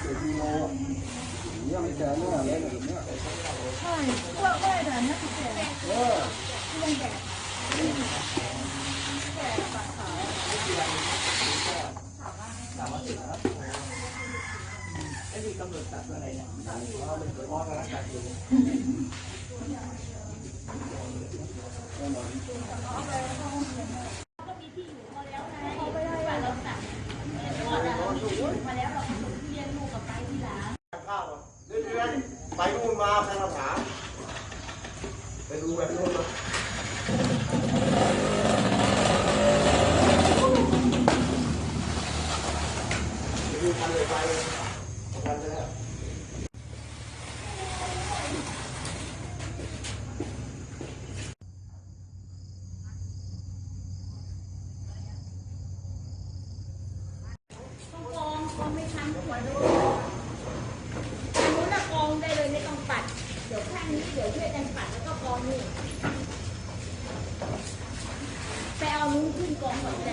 ใช่ก็ได้แต่เนี่ยคือแก่ที่ลงแก่แก่ปากขาวไม่มีกำหนดตัดอะไรเนี่ยเพราะเป็นตัวอ้อนรักกันอยู่ไปนู่นมาใครมาถามไปดูแบบนู่นมาดูทันเลยไปทันเลยแล้วกองไม่ทันหัวดูนู้นกองได้เลยไม่ต้องปัดเดี๋ยวข้างนี้เดี๋ยวช่วยกันปัดแล้วก็กองนี่ไปเอานู้นขึ้นกองก่อนแต่